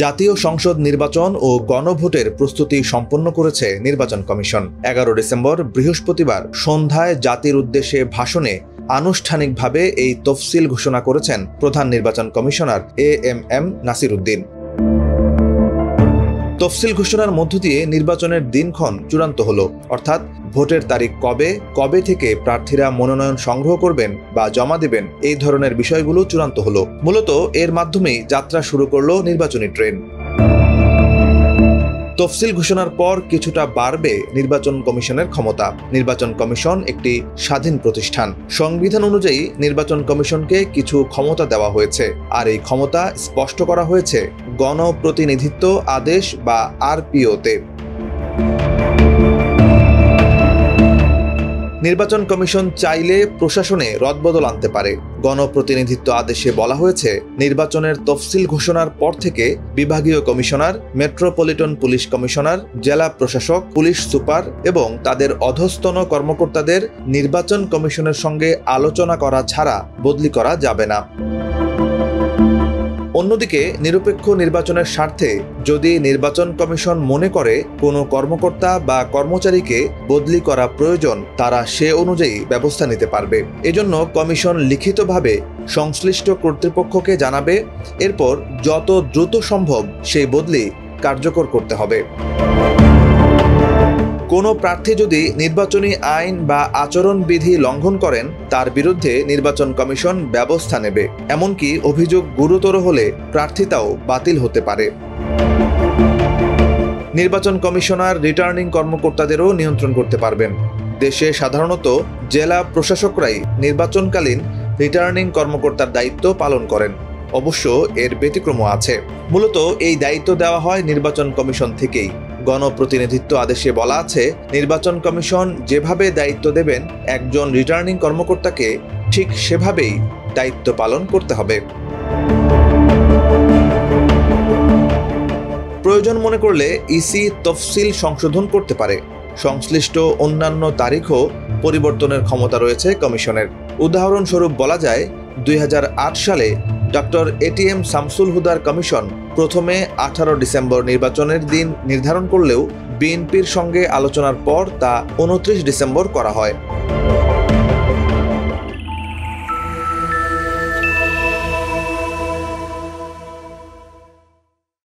জাতীয় সংসদ নির্বাচন ও গণভোটের প্রস্তুতি সম্পন্ন করেছে নির্বাচন কমিশন। ১১ ডিসেম্বর বৃহস্পতিবার সন্ধ্যায় জাতির উদ্দেশ্যে ভাষণে আনুষ্ঠানিকভাবে এই তফসিল ঘোষণা করেছেন প্রধান নির্বাচন কমিশনার এএমএম নাসির উদ্দিন। তফসিল ঘোষণার মধ্য দিয়ে নির্বাচনের দিনক্ষণ চূড়ান্ত হলো, অর্থাৎ ভোটের তারিখ কবে থেকে প্রার্থীরা মনোনয়ন সংগ্রহ করবেন বা জমা দেবেন, এই ধরনের বিষয়গুলো চূড়ান্ত হলো। মূলত এর মাধ্যমেই যাত্রা শুরু করলো নির্বাচনী ট্রেন। তফসিল ঘোষণার পর কিছুটা বাড়বে নির্বাচন কমিশনের ক্ষমতা। নির্বাচন কমিশন একটি স্বাধীন প্রতিষ্ঠান। সংবিধান অনুযায়ী নির্বাচন কমিশনকে কিছু ক্ষমতা দেওয়া হয়েছে, আর এই ক্ষমতা স্পষ্ট করা হয়েছে গণপ্রতিনিধিত্ব আদেশ বা আরপিওতে। নির্বাচন কমিশন চাইলে প্রশাসনে রদবদল আনতে পারে। গণপ্রতিনিধিত্ব আদেশে বলা হয়েছে, নির্বাচনের তফসিল ঘোষণার পর থেকে বিভাগীয় কমিশনার, মেট্রোপলিটন পুলিশ কমিশনার, জেলা প্রশাসক, পুলিশ সুপার এবং তাদের অধস্তন কর্মকর্তাদের নির্বাচন কমিশনের সঙ্গে আলোচনা করা ছাড়া বদলি করা যাবে না। অন্যদিকে নিরপেক্ষ নির্বাচনের স্বার্থে যদি নির্বাচন কমিশন মনে করে কোনো কর্মকর্তা বা কর্মচারীকে বদলি করা প্রয়োজন, তারা সে অনুযায়ী ব্যবস্থা নিতে পারবে। এজন্য কমিশন লিখিতভাবে সংশ্লিষ্ট কর্তৃপক্ষকে জানাবে। এরপর যত দ্রুত সম্ভব সেই বদলি কার্যকর করতে হবে। কোনো প্রার্থী যদি নির্বাচনী আইন বা আচরণবিধি লঙ্ঘন করেন, তার বিরুদ্ধে নির্বাচন কমিশন ব্যবস্থা নেবে। এমনকি অভিযোগ গুরুতর হলে প্রার্থিতাও বাতিল হতে পারে। নির্বাচন কমিশনার রিটার্নিং কর্মকর্তাদেরও নিয়ন্ত্রণ করতে পারবেন। দেশে সাধারণত জেলা প্রশাসকরাই নির্বাচনকালীন রিটার্নিং কর্মকর্তার দায়িত্ব পালন করেন। অবশ্য এর ব্যতিক্রমও আছে। মূলত এই দায়িত্ব দেওয়া হয় নির্বাচন কমিশন থেকেই। গণপ্রতিনিধিত্ব আদেশে বলা আছে, নির্বাচন কমিশন যেভাবে দায়িত্ব দেবেন একজন রিটার্নিং কর্মকর্তাকে, ঠিক সেভাবেই দায়িত্ব পালন করতে হবে। প্রয়োজন মনে করলে ইসি তফসিল সংশোধন করতে পারে। সংশ্লিষ্ট অন্যান্য তারিখও পরিবর্তনের ক্ষমতা রয়েছে কমিশনের। উদাহরণস্বরূপ বলা যায়, ২০০৮ সালে ডক্টর এটিএম শামসুল হুদার কমিশন প্রথমে ১৮ ডিসেম্বর নির্বাচনের দিন নির্ধারণ করলেও বিএনপির সঙ্গে আলোচনার পর তা ২৯ ডিসেম্বর করা হয়।